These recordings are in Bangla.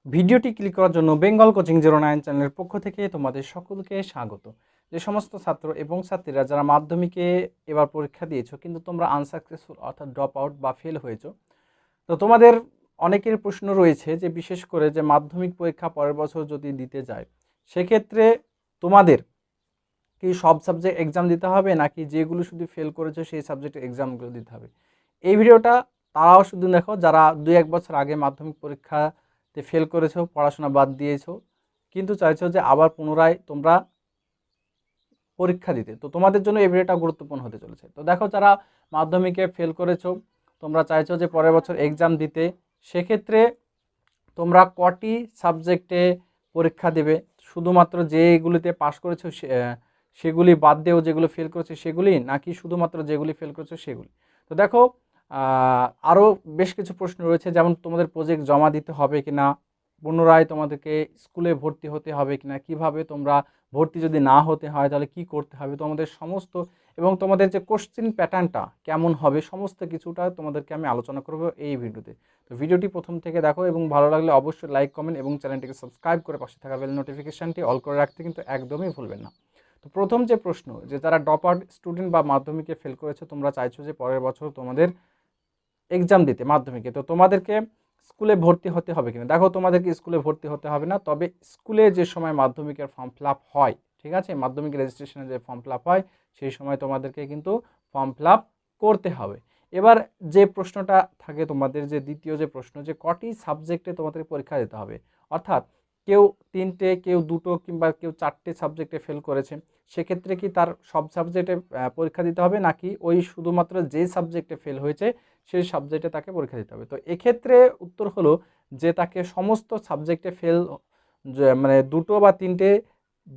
ভিডিওটি ক্লিক করার জন্য বেঙ্গল কোচিং 09 চ্যানেলের পক্ষ থেকে তোমাদের সকলকে স্বাগত। যে সমস্ত ছাত্র এবং ছাত্রীরা যারা মাধ্যমিকে এবার পরীক্ষা দিয়েছো কিন্তু তোমরা আনসাকসেসফুল অর্থাৎ ড্রপ আউট বা ফেল হয়েছো, তো তোমাদের অনেকের প্রশ্ন রয়েছে যে বিশেষ করে যে মাধ্যমিক পরীক্ষা পরের বছর যদি দিতে যায় সেক্ষেত্রে তোমাদের কি সব সাবজেক্ট এক্সাম দিতে হবে নাকি যেগুলো শুধু ফেল করেছো সেই সাবজেক্টের এক্সামগুলো দিতে হবে। এই ভিডিওটা তারাও শুধু দেখো যারা 2-1 বছর আগে মাধ্যমিক পরীক্ষাতে ফেল করেছো, পড়াশোনা বাদ দিয়েছো, কিন্তু চাইছো যে আবার পুনরায় তোমরা পরীক্ষা দিতে। তো তোমাদের জন্য এই ভিডিওটা গুরুত্বপূর্ণ হতে চলেছে। তো দেখো যারা মাধ্যমিকে ফেল করেছো, তোমরা চাইছো যে পরের বছর এক্সাম দিতে, সেক্ষেত্রে তোমরা কটি সাবজেক্টে পরীক্ষা দেবে? শুধুমাত্র যেগুলিতে পাস করেছো সেগুলি বাদ দিয়েও যেগুলো ফেল করেছো সেগুলি, নাকি শুধুমাত্র যেগুলি ফেল করেছো সেগুলি? তো দেখো আরও বেশ কিছু প্রশ্ন রয়েছে, যেমন তোমাদের প্রজেক্ট জমা দিতে হবে কি না, পুনরায় তোমাদেরকে স্কুলে ভর্তি হতে হবে কি না, কীভাবে তোমরা ভর্তি যদি না হতে হয় তাহলে কি করতে হবে, তোমাদের সমস্ত এবং তোমাদের যে কোশ্চেন প্যাটার্নটা কেমন হবে সমস্ত কিছুটা তোমাদেরকে আমি আলোচনা করব এই ভিডিওতে। তো ভিডিওটি প্রথম থেকে দেখো এবং ভালো লাগলে অবশ্যই লাইক, কমেন্ট এবং চ্যানেলটিকে সাবস্ক্রাইব করে পাশে থাকা বেল নোটিফিকেশানটি অল করে রাখতে কিন্তু একদমই ভুলবেন না। তো প্রথম যে প্রশ্ন, যে যারা ড্রপ আউট স্টুডেন্ট বা মাধ্যমিকে ফেল করেছে, তোমরা চাইছো যে পরের বছর তোমাদের এক্সাম দিতে মাধ্যমিকে, তো তোমাদেরকে স্কুলে ভর্তি হতে হবে কিনা। দেখো তোমাদেরকে স্কুলে ভর্তি হতে হবে না, তবে স্কুলে যে সময় মাধ্যমিকের ফর্ম ফিল আপ হয়, ঠিক আছে, মাধ্যমিক রেজিস্ট্রেশনের যে ফর্ম ফিল আপ হয় সেই সময় তোমাদেরকে কিন্তু ফর্ম ফিল আপ করতে হবে। এবার যে প্রশ্নটা থাকে তোমাদের, যে দ্বিতীয় যে প্রশ্ন, যে কটি সাবজেক্টে তোমাদের পরীক্ষা দিতে হবে, অর্থাৎ কেউ 3টে, কেউ 2টো কিংবা কেউ 4টে সাবজেক্টে ফেল করেছে, সেক্ষেত্রে কি তার সব সাবজেক্টে পরীক্ষা দিতে হবে, নাকি ওই শুধুমাত্র যে সাবজেক্টে ফেল হয়েছে সেই সাবজেক্টে তাকে পরীক্ষা দিতে হবে? তো এক্ষেত্রে উত্তর হলো যে তাকে সমস্ত সাবজেক্টে ফেল, মানে 2টো বা 3টে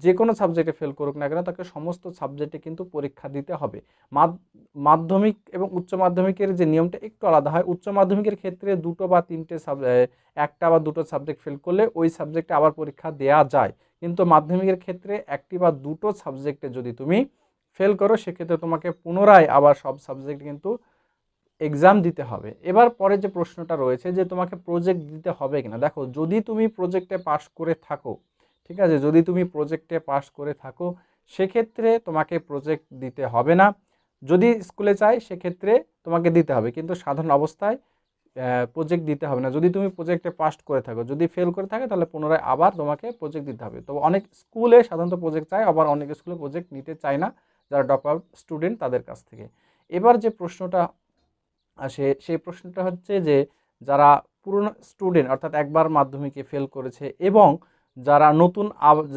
যে কোনো সাবজেক্টে ফেল করুক না কেন, তাকে সমস্ত সাবজেক্টে কিন্তু পরীক্ষা দিতে হবে। মাধ্যমিক এবং উচ্চ মাধ্যমিকের যে নিয়মটা একটু আলাদা হয়। উচ্চ মাধ্যমিকের ক্ষেত্রে 2টো বা 3টে একটা বা 2টো সাবজেক্ট ফেল করলে ওই সাবজেক্টে আবার পরীক্ষা দেওয়া যায়, কিন্তু মাধ্যমিকের ক্ষেত্রে 1টি বা 2টো সাবজেক্টে যদি তুমি ফেল করো সেক্ষেত্রে তোমাকে পুনরায় আবার সব সাবজেক্ট কিন্তু এক্সাম দিতে হবে। এবার পরে যে প্রশ্নটা রয়েছে যে তোমাকে প্রজেক্ট দিতে হবে কিনা। দেখো যদি তুমি প্রজেক্টে পাস করে থাকো, ঠিক আছে, যদি তুমি প্রজেক্টে পাস করে থাকো সেক্ষেত্রে তোমাকে প্রজেক্ট দিতে হবে না। যদি স্কুলে চাই সেক্ষেত্রে তোমাকে দিতে হবে, কিন্তু সাধারণ অবস্থায় প্রজেক্ট দিতে হবে না যদি তুমি প্রজেক্টে পাস করে থাকো। যদি ফেল করে থাকে তাহলে পুনরায় আবার তোমাকে প্রজেক্ট দিতে হবে। তো অনেক স্কুলে সাধারণত প্রজেক্ট চায়, আবার অনেক স্কুলে প্রজেক্ট নিতে চায় না যারা ড্রপ আউট স্টুডেন্ট তাদের কাছ থেকে। এবার যে প্রশ্নটা আসে সেই প্রশ্নটা হচ্ছে যে যারা পুরনো স্টুডেন্ট অর্থাৎ একবার মাধ্যমিকে ফেল করেছে এবং যারা নতুন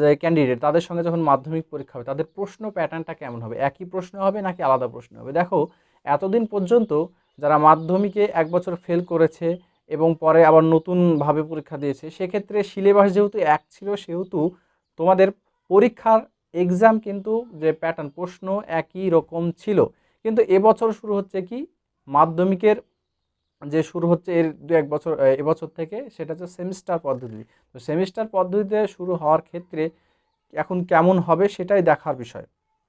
যে ক্যান্ডিডেট তাদের সঙ্গে যখন মাধ্যমিক পরীক্ষা হবে তাদের প্রশ্ন প্যাটার্নটা কেমন হবে, একই প্রশ্ন হবে নাকি আলাদা প্রশ্ন হবে। দেখো এতদিন পর্যন্ত যারা মাধ্যমিকে 1 বছর ফেল করেছে এবং পরে আবার নতুনভাবে পরীক্ষা দিয়েছে, সেক্ষেত্রে সিলেবাস যেহেতু এক ছিল সেহেতু তোমাদের পরীক্ষার এক্সাম কিন্তু যে প্যাটার্ন প্রশ্ন একই রকম ছিল। কিন্তু এবছর শুরু হচ্ছে কি, মাধ্যমিকের যে শুরু হচ্ছে এর 2-1 বছর এবছর থেকে, সেটা হচ্ছে সেমিস্টার পদ্ধতি। তো সেমিস্টার পদ্ধতিতে শুরু হওয়ার ক্ষেত্রে এখন কেমন হবে সেটাই দেখার বিষয়।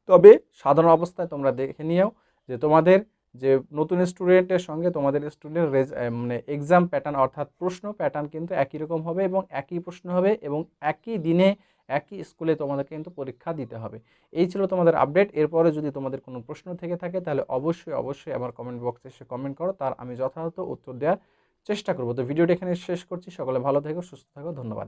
তবে সাধারণ অবস্থায় তোমরা দেখে নিও যে তোমাদের যে নতুন স্টুডেন্টের সঙ্গে তোমাদের স্টুডেন্ট মানে এক্সাম প্যাটার্ন অর্থাৎ প্রশ্ন প্যাটার্ন কিন্তু একই রকম হবে এবং একই প্রশ্ন হবে এবং একই দিনে একই স্কুলে তোমাদের কিন্তু পরীক্ষা দিতে হবে। এই ছিল তোমাদের আপডেট। এরপরে যদি তোমাদের কোনো প্রশ্ন থেকে থাকে তাহলে অবশ্যই অবশ্যই আমার কমেন্ট বক্সে এসে কমেন্ট করো, তার আমি যথাযথ উত্তর দেওয়ার চেষ্টা করব। তো ভিডিওটা এখানে শেষ করছি। সকলে ভালো থেকো, সুস্থ থাকো, ধন্যবাদ।